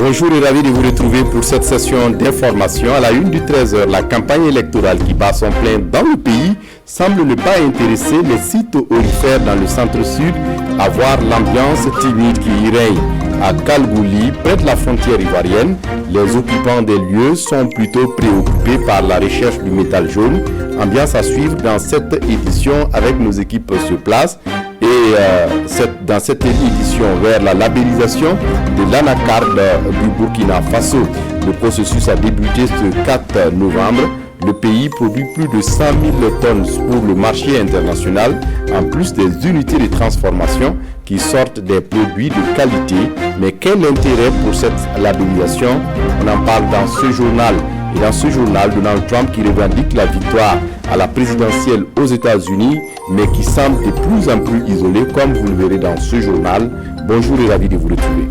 Bonjour et ravi de vous retrouver pour cette session d'information. À la une du 13h, la campagne électorale qui bat son plein dans le pays semble ne pas intéresser les sites aurifères dans le centre-sud, à voir l'ambiance timide qui y règne. À Kalgouli, près de la frontière ivoirienne, les occupants des lieux sont plutôt préoccupés par la recherche du métal jaune. Ambiance à suivre dans cette édition avec nos équipes sur place. Et dans cette édition vers la labellisation de l'anacarde du Burkina Faso. Le processus a débuté ce 4 novembre. Le pays produit plus de 100 000 tonnes pour le marché international, en plus des unités de transformation qui sortent des produits de qualité. Mais quel intérêt pour cette labellisation? On en parle dans ce journal. Et dans ce journal, Donald Trump qui revendique la victoire à la présidentielle aux États-Unis, mais qui semble de plus en plus isolé, comme vous le verrez dans ce journal. Bonjour et ravi de vous retrouver.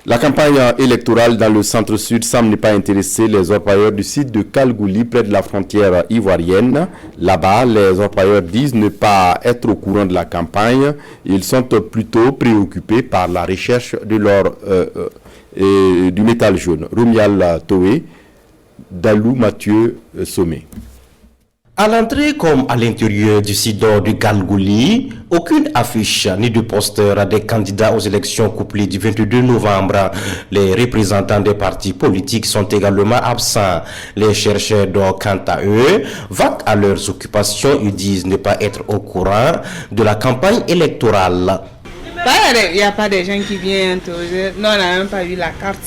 La campagne électorale dans le centre-sud semble ne pas intéresser les orpailleurs du site de Kalgouli, près de la frontière ivoirienne. Là-bas, les orpailleurs disent ne pas être au courant de la campagne. Ils sont plutôt préoccupés par la recherche de du métal jaune. Rumial Toé, Dalou Mathieu Sommet. À l'entrée comme à l'intérieur du site du Kalgouli, aucune affiche ni de poster des candidats aux élections couplées du 22 novembre. Les représentants des partis politiques sont également absents. Les chercheurs, donc, quant à eux, vaquent à leurs occupations. Ils disent ne pas être au courant de la campagne électorale. Il n'y a pas de gens qui viennent interroger. Non, on n'a même pas vu la carte.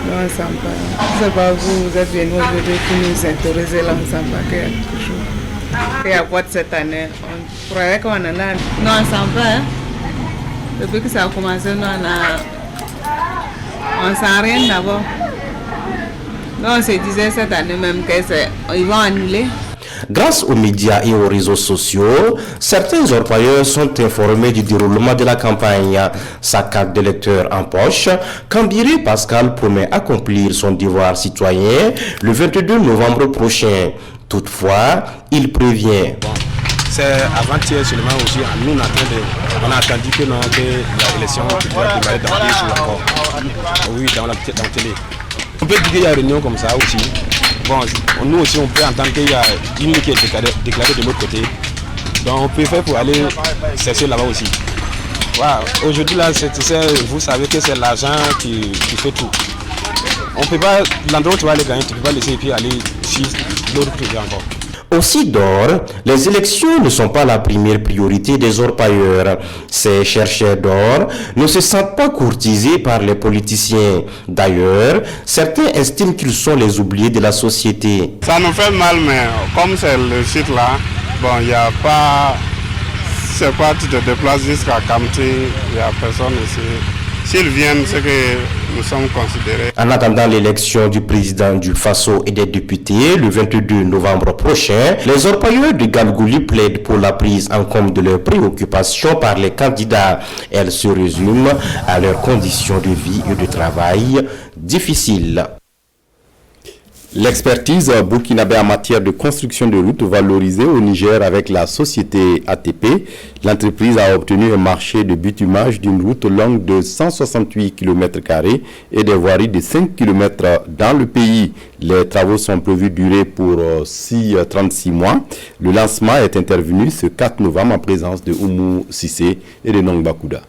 Non, on ne sent pas. Je ne sais pas, vous êtes venus aujourd'hui pour nous interroger, là, on ne sent pas qu'il y a quelque chose. Il y a quoi de cette année? On croyait qu'on en a. Non, on ne sent pas. Hein? Depuis que ça a commencé, nous, on ne sent rien d'abord. Non, on se disait cette année même qu'ils vont annuler. Grâce aux médias et aux réseaux sociaux, certains orpailleurs sont informés du déroulement de la campagne. Sa carte d'électeur en poche, Kambiré Pascal promet accomplir son devoir citoyen le 22 novembre prochain. Toutefois, il prévient. Bon, c'est avant-hier seulement aussi, nous on a attendu que l'élection va démarrer dans 2 jours encore. Oui, dans la télé. On peut dire qu'il y a une réunion comme ça aussi. Bon, nous aussi on peut entendre qu'il y a une qui est déclarée de l'autre côté. Donc on peut faire pour aller chercher là-bas aussi. Voilà. Aujourd'hui là, vous savez que c'est l'argent qui fait tout. On peut pas, l'endroit où tu vas aller gagner, tu ne peux pas laisser et puis aller suivre l'autre côté encore. Au CIDOR, les élections ne sont pas la première priorité des orpailleurs. Ces chercheurs d'or ne se sentent pas courtisés par les politiciens. D'ailleurs, certains estiment qu'ils sont les oubliés de la société. Ça nous fait mal, mais comme c'est le site là, bon, il n'y a pas... C'est pas, tu te déplaces jusqu'à Kamti, il n'y a personne ici. S'ils viennent, c'est que nous sommes considérés. En attendant l'élection du président du Faso et des députés le 22 novembre prochain, les orpailleurs de Kalgouli plaident pour la prise en compte de leurs préoccupations par les candidats. Elles se résument à leurs conditions de vie et de travail difficiles. L'expertise burkinabé en matière de construction de routes valorisée au Niger avec la société ATP. L'entreprise a obtenu un marché de bitumage d'une route longue de 168 km² et des voiries de 5 km dans le pays. Les travaux sont prévus durer pour 36 mois. Le lancement est intervenu ce 4 novembre en présence de Oumou Sissé et de Nongba Kouda.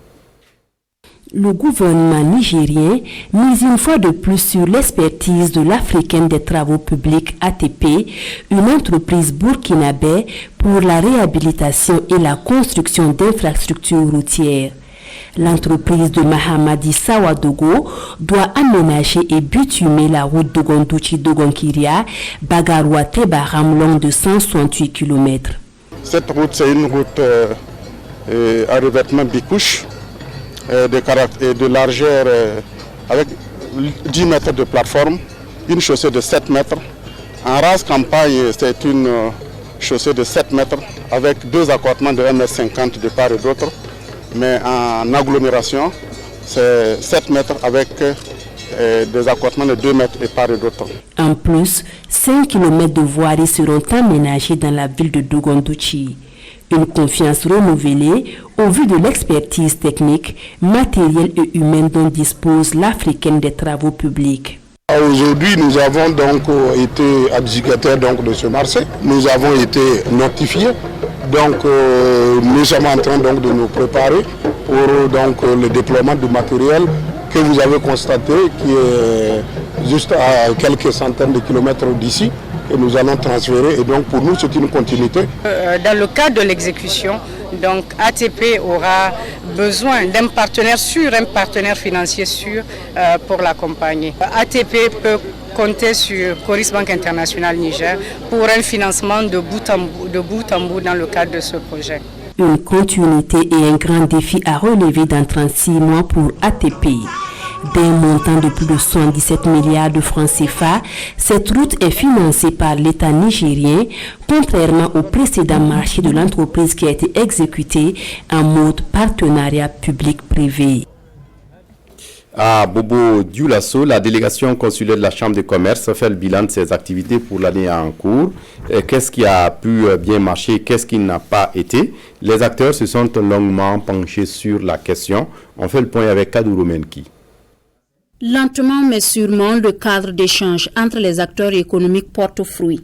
Le gouvernement nigérien mise une fois de plus sur l'expertise de l'Africaine des travaux publics ATP, une entreprise burkinabé pour la réhabilitation et la construction d'infrastructures routières. L'entreprise de Mahamadi Sawadogo doit aménager et bitumer la route Dogonduchi-Dogonkiria, Bagarwa-Tebaram, longue de 168 km. Cette route, c'est une route à revêtement bicouche. De largeur avec 10 mètres de plateforme, une chaussée de 7 mètres. En race campagne, c'est une chaussée de 7 mètres avec 2 accotements de 1,50 m de part et d'autre. Mais en agglomération, c'est 7 mètres avec des accotements de 2 mètres de part et d'autre. En plus, 5 km de voiries seront aménagées dans la ville de Dogonduchi. Une confiance renouvelée au vu de l'expertise technique, matérielle et humaine dont dispose l'Africaine des travaux publics. Aujourd'hui, nous avons donc été adjudicataires de ce marché. Nous avons été notifiés. Donc, nous sommes en train de nous préparer pour le déploiement du matériel que vous avez constaté, qui est juste à quelques centaines de kilomètres d'ici, et nous allons transférer. Et donc, pour nous, c'est une continuité. Dans le cadre de l'exécution, donc ATP aura besoin d'un partenaire sûr, un partenaire financier sûr pour l'accompagner. ATP peut compter sur Coris Banque Internationale Niger pour un financement de bout en bout dans le cadre de ce projet. Une continuité et un grand défi à relever dans 36 mois pour ATP. D'un montant de plus de 77 milliards de francs CFA, cette route est financée par l'État nigérien, contrairement au précédent marché de l'entreprise qui a été exécuté en mode partenariat public-privé. À Bobo Dioulasso, la délégation consulaire de la Chambre de commerce fait le bilan de ses activités pour l'année en cours. Qu'est-ce qui a pu bien marcher, qu'est-ce qui n'a pas été? Les acteurs se sont longuement penchés sur la question. On fait le point avec Kadourou Menki. Lentement mais sûrement, le cadre d'échange entre les acteurs économiques porte fruit.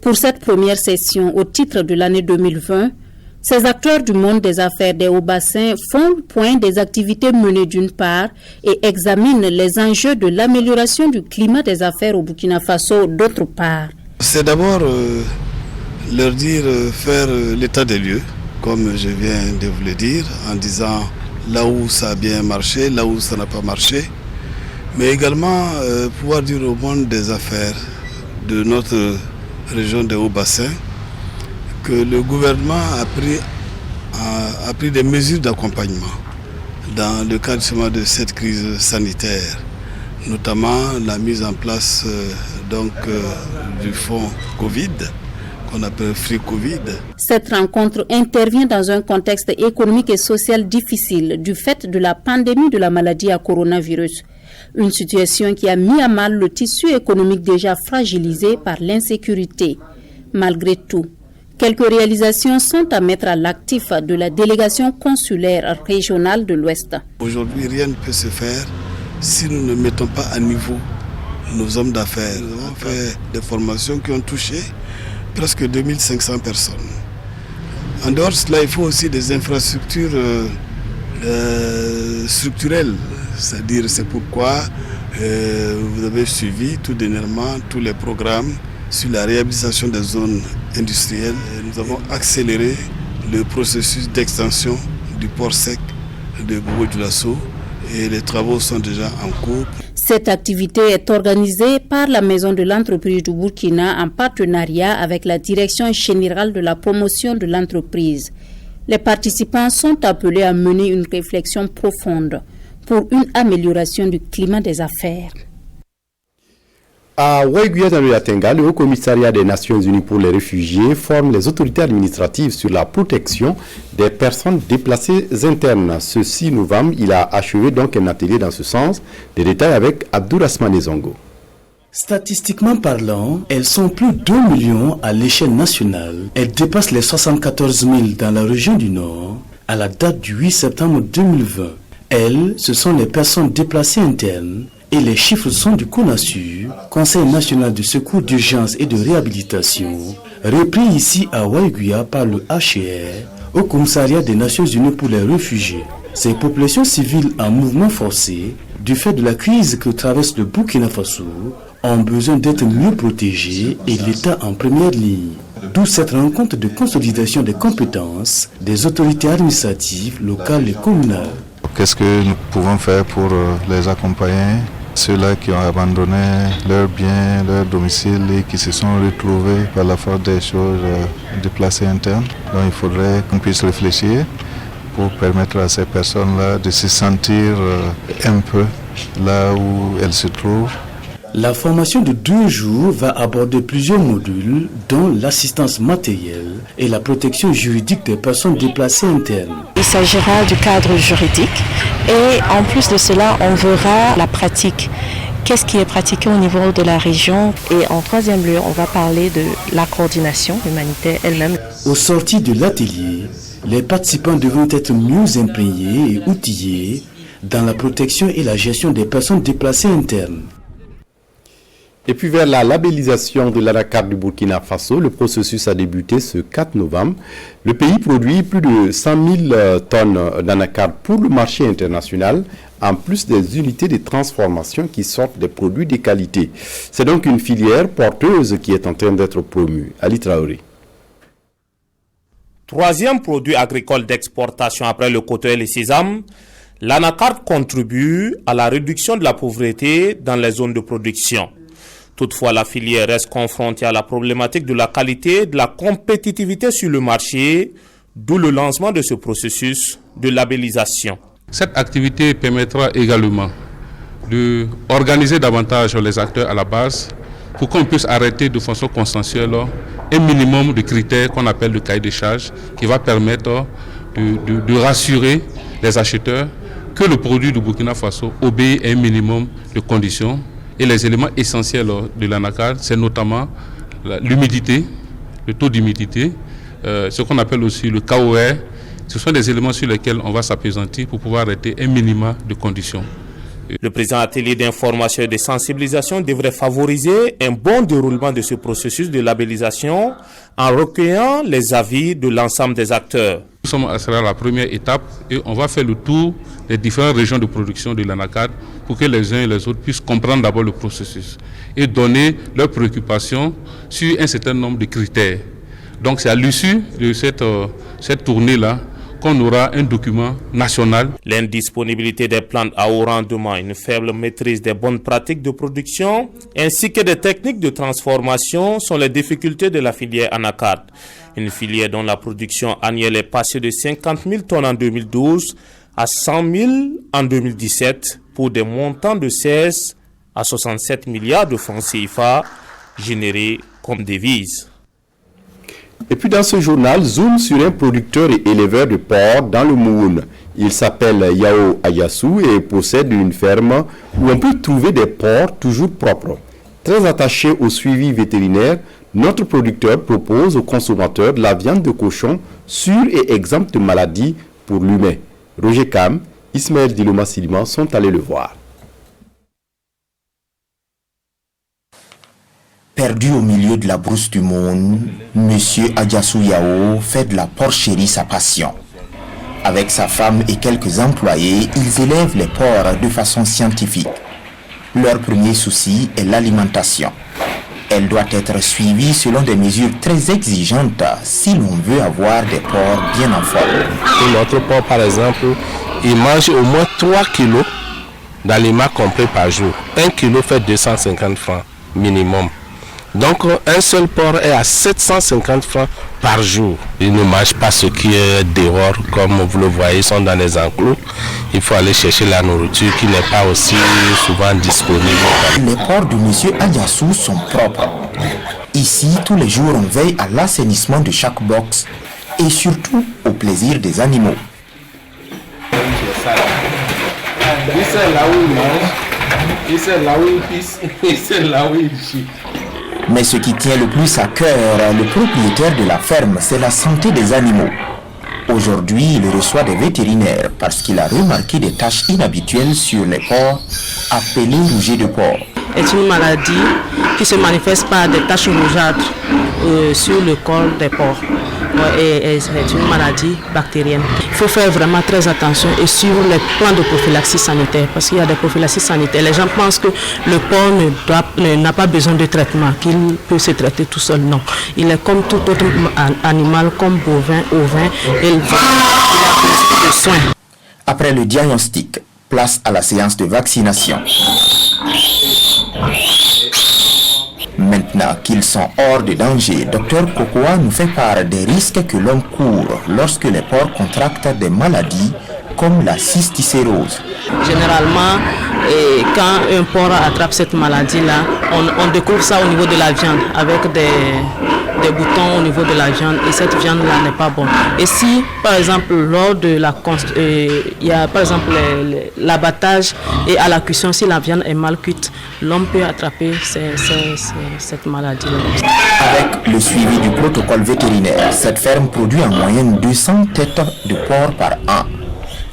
Pour cette première session au titre de l'année 2020, ces acteurs du monde des affaires des hauts-bassins font le point des activités menées d'une part et examinent les enjeux de l'amélioration du climat des affaires au Burkina Faso d'autre part. C'est d'abord leur dire, faire l'état des lieux, comme je viens de vous le dire, en disant là où ça a bien marché, là où ça n'a pas marché, mais également pouvoir dire au monde des affaires de notre région des hauts-bassins que le gouvernement a pris des mesures d'accompagnement dans le cadre de cette crise sanitaire, notamment la mise en place du fonds Covid, qu'on appelle Free Covid. Cette rencontre intervient dans un contexte économique et social difficile du fait de la pandémie de la maladie à coronavirus. Une situation qui a mis à mal le tissu économique déjà fragilisé par l'insécurité. Malgré tout, quelques réalisations sont à mettre à l'actif de la délégation consulaire régionale de l'Ouest. Aujourd'hui, rien ne peut se faire si nous ne mettons pas à niveau nos hommes d'affaires. Nous avons fait des formations qui ont touché presque 2500 personnes. En dehors de cela, il faut aussi des infrastructures structurelles. C'est-à-dire, c'est pourquoi vous avez suivi tout dernièrement tous les programmes sur la réhabilitation des zones industrielles. Nous avons accéléré le processus d'extension du port sec de Bobo Dioulasso et les travaux sont déjà en cours. Cette activité est organisée par la Maison de l'entreprise du Burkina en partenariat avec la Direction générale de la promotion de l'entreprise. Les participants sont appelés à mener une réflexion profonde pour une amélioration du climat des affaires. À Waiguya dans le Yatenga, le Haut-Commissariat des Nations Unies pour les réfugiés forme les autorités administratives sur la protection des personnes déplacées internes. Ce 6 novembre, il a achevé donc un atelier dans ce sens. Des détails avec Abdourahmane Zongo. Statistiquement parlant, elles sont plus d'1 million à l'échelle nationale. Elles dépassent les 74 000 dans la région du Nord à la date du 8 septembre 2020. Elles, ce sont les personnes déplacées internes et les chiffres sont du CONASUR, Conseil national de secours d'urgence et de réhabilitation, repris ici à Waiguya par le HCR, au Commissariat des Nations Unies pour les réfugiés. Ces populations civiles en mouvement forcé, du fait de la crise que traverse le Burkina Faso, ont besoin d'être mieux protégées et l'État en première ligne. D'où cette rencontre de consolidation des compétences des autorités administratives locales et communales. Qu'est-ce que nous pouvons faire pour les accompagner, ceux-là qui ont abandonné leurs biens, leur domicile et qui se sont retrouvés par la force des choses déplacés internes. Donc il faudrait qu'on puisse réfléchir pour permettre à ces personnes-là de se sentir un peu là où elles se trouvent. La formation de 2 jours va aborder plusieurs modules, dont l'assistance matérielle et la protection juridique des personnes déplacées internes. Il s'agira du cadre juridique et en plus de cela, on verra la pratique qu'est-ce qui est pratiqué au niveau de la région. Et en troisième lieu, on va parler de la coordination humanitaire elle-même. Au sortir de l'atelier, les participants devront être mieux imprégnés et outillés dans la protection et la gestion des personnes déplacées internes. Et puis vers la labellisation de l'anacarde du Burkina Faso, le processus a débuté ce 4 novembre. Le pays produit plus de 100 000 tonnes d'anacarde pour le marché international, en plus des unités de transformation qui sortent des produits de qualité. C'est donc une filière porteuse qui est en train d'être promue. Ali Traoré. Troisième produit agricole d'exportation après le coton et le sésame, l'anacarde contribue à la réduction de la pauvreté dans les zones de production. Toutefois, la filière reste confrontée à la problématique de la qualité et de la compétitivité sur le marché, d'où le lancement de ce processus de labellisation. Cette activité permettra également d'organiser davantage les acteurs à la base pour qu'on puisse arrêter de façon consensuelle un minimum de critères qu'on appelle le cahier des charges qui va permettre de rassurer les acheteurs que le produit du Burkina Faso obéit à un minimum de conditions. Et les éléments essentiels de l'anacarde, c'est notamment l'humidité, le taux d'humidité, ce qu'on appelle aussi le KOR. Ce sont des éléments sur lesquels on va s'appesantir pour pouvoir arrêter un minimum de conditions. Le présent atelier d'information et de sensibilisation devrait favoriser un bon déroulement de ce processus de labellisation en recueillant les avis de l'ensemble des acteurs. Ce sera la première étape et on va faire le tour des différentes régions de production de l'anacarde pour que les uns et les autres puissent comprendre d'abord le processus et donner leurs préoccupations sur un certain nombre de critères. Donc c'est à l'issue de cette tournée-là qu'on aura un document national. L'indisponibilité des plantes à haut rendement, une faible maîtrise des bonnes pratiques de production, ainsi que des techniques de transformation sont les difficultés de la filière anacarde. Une filière dont la production annuelle est passée de 50 000 tonnes en 2012 à 100 000 en 2017 pour des montants de 16 à 67 milliards de francs CFA générés comme devises. Et puis dans ce journal, zoom sur un producteur et éleveur de porcs dans le Moun. Il s'appelle Yao Ayasu et possède une ferme où on peut trouver des porcs toujours propres. Très attaché au suivi vétérinaire, notre producteur propose aux consommateurs de la viande de cochon sûre et exempte de maladies pour l'humain. Roger Kam, Ismaël Diloma Silima sont allés le voir. Perdu au milieu de la brousse du monde, Monsieur Ayasu Yao fait de la porcherie sa passion. Avec sa femme et quelques employés, ils élèvent les porcs de façon scientifique. Leur premier souci est l'alimentation. Elle doit être suivie selon des mesures très exigeantes si l'on veut avoir des porcs bien en forme. Notre porc, par exemple, il mange au moins 3 kilos d'aliments complets par jour. 1 kilo fait 250 francs minimum. Donc un seul porc est à 750 francs par jour. Ils ne mangent pas ce qui est dehors, comme vous le voyez, ils sont dans les enclos. Il faut aller chercher la nourriture qui n'est pas aussi souvent disponible. Les porcs de monsieur Ayasu sont propres. Ici, tous les jours, on veille à l'assainissement de chaque box et surtout au plaisir des animaux. C'est là où il mange, c'est là où il pisse, c'est là où il chie. Mais ce qui tient le plus à cœur le propriétaire de la ferme, c'est la santé des animaux. Aujourd'hui, il reçoit des vétérinaires parce qu'il a remarqué des taches inhabituelles sur les porcs, appelées rouget de porc. C'est une maladie qui se manifeste par des taches rougeâtres sur le corps des porcs. Et c'est une maladie bactérienne. Il faut faire vraiment très attention et suivre les plans de prophylaxie sanitaire parce qu'il y a des prophylaxies sanitaires. Les gens pensent que le porc n'a pas besoin de traitement, qu'il peut se traiter tout seul. Non, il est comme tout autre animal, comme bovin, ovin, il a besoin de soins. Après le diagnostic, place à la séance de vaccination. Maintenant qu'ils sont hors de danger, Dr Kokoa nous fait part des risques que l'on court lorsque les porcs contractent des maladies comme la cysticérose. Généralement, quand un porc attrape cette maladie-là, on découvre ça au niveau de la viande avec des des boutons au niveau de la viande et cette viande-là n'est pas bonne. Et si, par exemple, lors de il y a par exemple l'abattage et à la cuisson, si la viande est mal cuite, l'homme peut attraper cette maladie-là. Avec le suivi du protocole vétérinaire, cette ferme produit en moyenne 200 têtes de porc par an,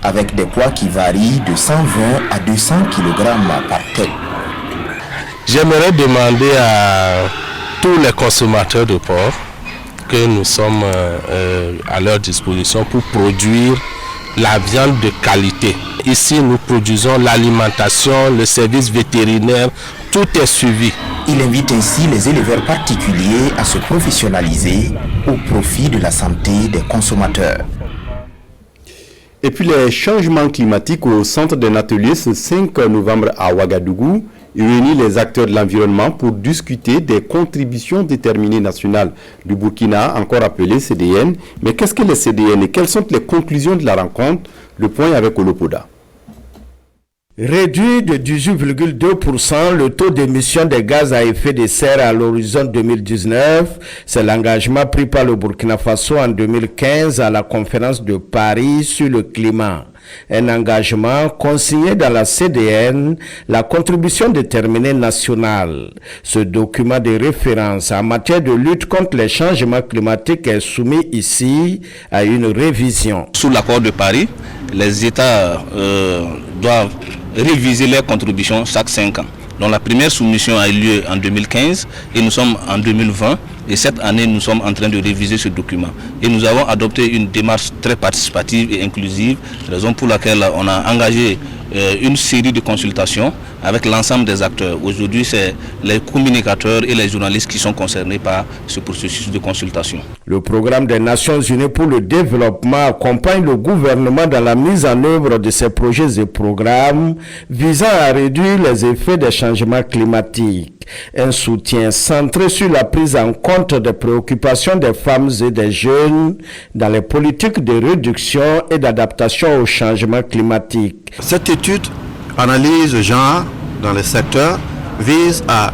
avec des poids qui varient de 120 à 200 kg par tête. J'aimerais demander à tous les consommateurs de porc que nous sommes à leur disposition pour produire la viande de qualité. Ici, nous produisons l'alimentation, le service vétérinaire, tout est suivi. Il invite ainsi les éleveurs particuliers à se professionnaliser au profit de la santé des consommateurs. Et puis les changements climatiques au centre d'un atelier ce 5 novembre à Ouagadougou réunit les acteurs de l'environnement pour discuter des contributions déterminées nationales du Burkina, encore appelées CDN. Mais qu'est-ce que les CDN et quelles sont les conclusions de la rencontre? Le point avec Olopoda. Réduit de 18,2% le taux d'émission de gaz à effet de serre à l'horizon 2019, c'est l'engagement pris par le Burkina Faso en 2015 à la conférence de Paris sur le climat. Un engagement consigné dans la CDN, la contribution déterminée nationale. Ce document de référence en matière de lutte contre les changements climatiques est soumis ici à une révision. Sous l'accord de Paris, les États doivent réviser leurs contributions chaque 5 ans. Donc la première soumission a eu lieu en 2015 et nous sommes en 2020 et cette année nous sommes en train de réviser ce document. Et nous avons adopté une démarche très participative et inclusive, raison pour laquelle on a engagé une série de consultations avec l'ensemble des acteurs. Aujourd'hui, c'est les communicateurs et les journalistes qui sont concernés par ce processus de consultation. Le programme des Nations Unies pour le développement accompagne le gouvernement dans la mise en œuvre de ces projets et programmes visant à réduire les effets des changements climatiques. Un soutien centré sur la prise en compte des préoccupations des femmes et des jeunes dans les politiques de réduction et d'adaptation au changement climatique. Cette étude analyse le genre dans les secteurs, vise à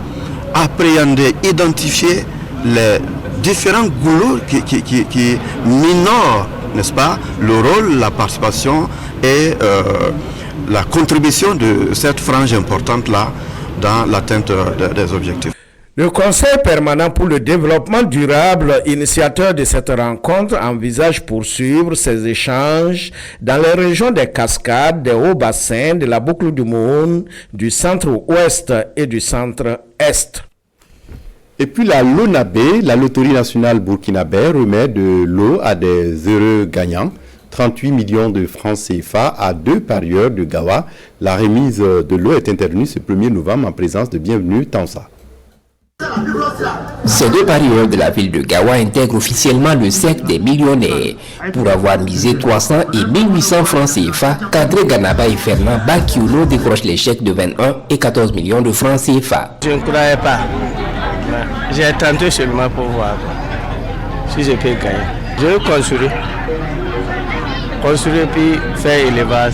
appréhender, identifier les différents goulots qui minorent, n'est-ce pas, le rôle, la participation et la contribution de cette frange importante-là dans l'atteinte des objectifs. Le Conseil permanent pour le développement durable, initiateur de cette rencontre, envisage poursuivre ces échanges dans les régions des Cascades, des Hauts-Bassins, de la Boucle du Moun, centre-ouest et du centre-est. Et puis la LONAB, la Loterie nationale burkinabé, remet de l'eau à des heureux gagnants. 38 millions de francs CFA à 2 parieurs de Gawa. La remise de l'eau est intervenue ce 1er novembre en présence de Bienvenue Tansa. Ces 2 parieurs de la ville de Gawa intègrent officiellement le cercle des millionnaires pour avoir misé 300 et 1800 francs CFA. Kadre Ganaba et Fernand Bakiouno décrochent les chèques de 21 et 14 millions de francs CFA. Je ne croyais pas. J'ai tenté seulement pour voir si je peux gagner. Je vais construire puis faire élevage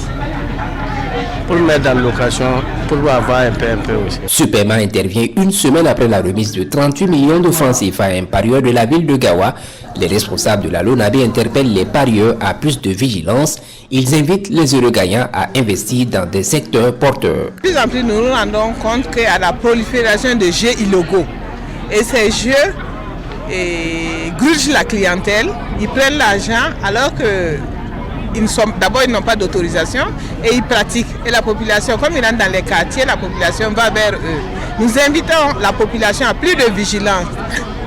pour mettre dans la location, pour avoir un peu aussi. Ce paiement intervient une semaine après la remise de 38 millions de francs CFA à un parieur de la ville de Gawa. Les responsables de la LONAB interpellent les parieurs à plus de vigilance. Ils invitent les heureux gagnants à investir dans des secteurs porteurs. De plus en plus, nous nous rendons compte qu'il y a la prolifération de jeux illégaux. Et ces jeux grugent la clientèle, ils prennent l'argent alors que d'abord ils n'ont pas d'autorisation et ils pratiquent. Et la population, comme ils rentrent dans les quartiers, la population va vers eux. Nous invitons la population à plus de vigilance.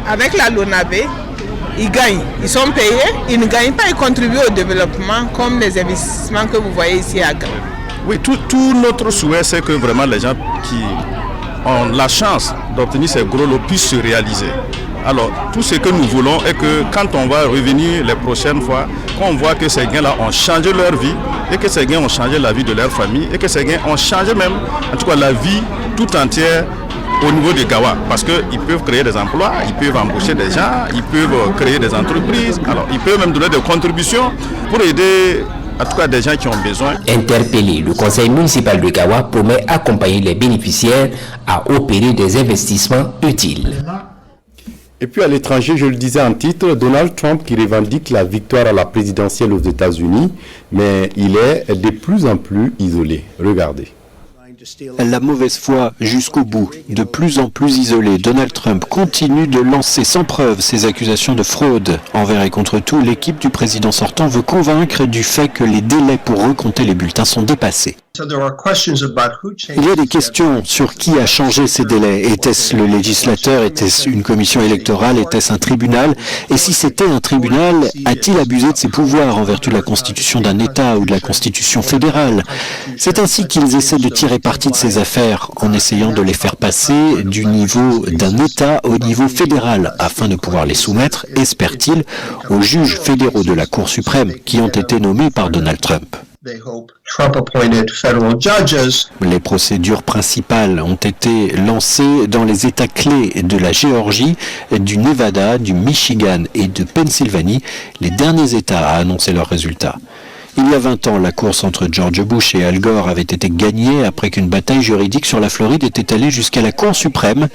Avec la LONAB, ils gagnent, ils sont payés, ils ne gagnent pas, ils contribuent au développement comme les investissements que vous voyez ici à Gawa. Oui, tout notre souhait, c'est que vraiment les gens qui ont la chance d'obtenir ces gros lots puissent se réaliser. Alors, tout ce que nous voulons est que quand on va revenir les prochaines fois, qu'on voit que ces gains-là ont changé leur vie et que ces gains ont changé la vie de leur famille et que ces gains ont changé même, en tout cas, la vie tout entière au niveau de Gawa. Parce qu'ils peuvent créer des emplois, ils peuvent embaucher des gens, ils peuvent créer des entreprises, alors ils peuvent même donner des contributions pour aider en tout cas des gens qui ont besoin. Interpellé, le conseil municipal de Gawa promet accompagner les bénéficiaires à opérer des investissements utiles. Et puis à l'étranger, je le disais en titre, Donald Trump qui revendique la victoire à la présidentielle aux États-Unis, mais il est de plus en plus isolé. Regardez. La mauvaise foi jusqu'au bout, de plus en plus isolé, Donald Trump continue de lancer sans preuve ses accusations de fraude. Envers et contre tout, l'équipe du président sortant veut convaincre du fait que les délais pour recompter les bulletins sont dépassés. Il y a des questions sur qui a changé ces délais. Était-ce le législateur? Était-ce une commission électorale? Était-ce un tribunal? Et si c'était un tribunal, a-t-il abusé de ses pouvoirs en vertu de la constitution d'un État ou de la constitution fédérale? C'est ainsi qu'ils essaient de tirer parti de ces affaires en essayant de les faire passer du niveau d'un État au niveau fédéral afin de pouvoir les soumettre, espère-t-il, aux juges fédéraux de la Cour suprême qui ont été nommés par Donald Trump. Les procédures principales ont été lancées dans les États clés de la Géorgie, du Nevada, du Michigan et de Pennsylvanie, les derniers États à annoncer leurs résultats. Il y a 20 ans, la course entre George Bush et Al Gore avait été gagnée après qu'une bataille juridique sur la Floride était allée jusqu'à la Cour suprême.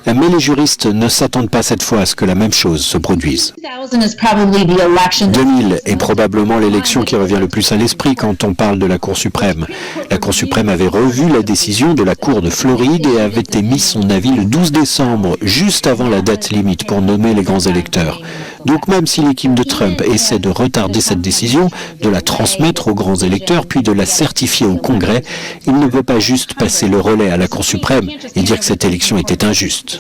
Mais les juristes ne s'attendent pas cette fois à ce que la même chose se produise. 2000 est probablement l'élection qui revient le plus à l'esprit quand on parle de la Cour suprême. La Cour suprême avait revu la décision de la Cour de Floride et avait émis son avis le 12 décembre, juste avant la date limite pour nommer les grands électeurs. Donc même si l'équipe de Trump essaie de retarder cette décision, de la transmettre aux grands électeurs, puis de la certifier au Congrès, il ne peut pas juste passer le relais à la Cour suprême et dire que cette élection était injuste.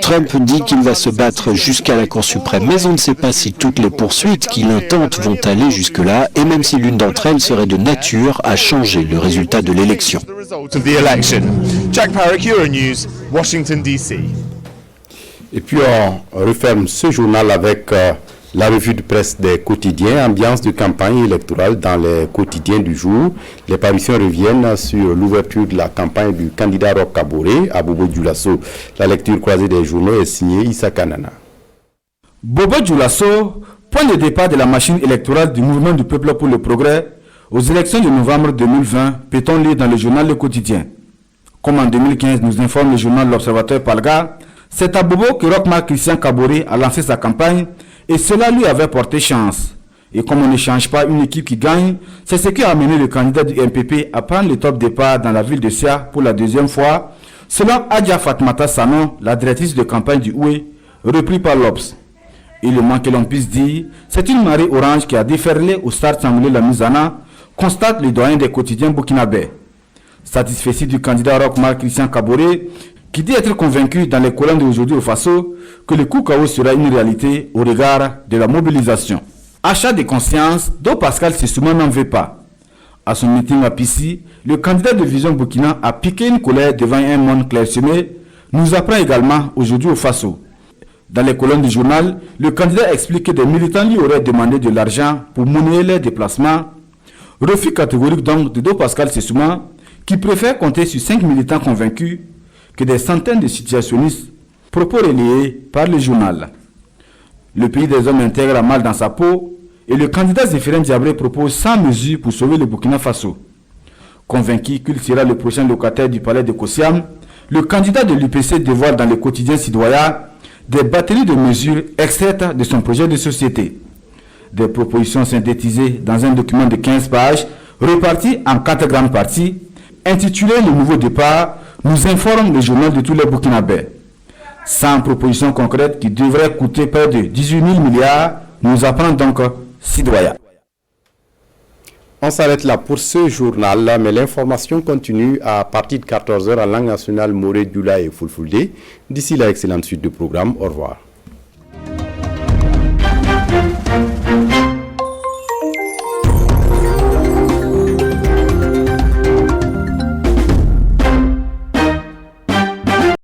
Trump dit qu'il va se battre jusqu'à la Cour suprême, mais on ne sait pas si toutes les poursuites qu'il intente vont aller jusque-là, et même si l'une d'entre elles serait de nature à changer le résultat de l'élection. Et puis on referme ce journal avec la revue de presse des quotidiens, ambiance de campagne électorale dans les quotidiens du jour. Les parutions reviennent sur l'ouverture de la campagne du candidat Roch Kaboré à Bobo Dioulasso. La lecture croisée des journaux est signée Issa Kanana. Bobo Dioulasso, point de départ de la machine électorale du mouvement du peuple pour le progrès aux élections de novembre 2020, peut-on lire dans le journal Le Quotidien. Comme en 2015 nous informe le journal L'Observateur Palga, c'est à Bobo que Roch Christian Kaboré a lancé sa campagne et cela lui avait porté chance. Et comme on ne change pas une équipe qui gagne, c'est ce qui a amené le candidat du MPP à prendre le top départ dans la ville de Sia pour la deuxième fois, selon Adja Fatmata Sanon, la directrice de campagne du Oué, repris par l'Obs. Et le moins que l'on puisse dire, c'est une marée orange qui a déferlé au stade Samuel Lamizana, constate le doyen des quotidiens burkinabés. Satisfait du candidat Roch Christian Kaboré, qui dit être convaincu dans les colonnes d'aujourd'hui au Faso que le coup KO sera une réalité au regard de la mobilisation. Achat de conscience dont Pascal Sessouma n'en veut pas. À son meeting à Pissi, le candidat de Vision Burkina a piqué une colère devant un monde clairsemé, nous apprend également aujourd'hui au Faso. Dans les colonnes du journal, le candidat explique que des militants lui auraient demandé de l'argent pour monnayer les déplacements. Refus catégorique donc de Do Pascal Sessouma, qui préfère compter sur 5 militants convaincus que des centaines de situationnistes, propos relayés par le journal. Le pays des hommes intègre a mal dans sa peau et le candidat Zéphirin Diabré propose 100 mesures pour sauver le Burkina Faso. Convaincu qu'il sera le prochain locataire du palais de Kossiam, le candidat de l'UPC dévoile dans le quotidien citoyen des batteries de mesures extraites de son projet de société. Des propositions synthétisées dans un document de 15 pages, reparties en 4 grandes parties, intitulé « Le nouveau départ », nous informe le journal de tous les Burkinabés. 100 propositions concrètes qui devraient coûter près de 18 000 milliards, nous apprend donc Sidoya. On s'arrête là pour ce journal, mais l'information continue à partir de 14h en langue nationale Moré, Dioula et Fulfulde. D'ici là, excellente suite de programme. Au revoir.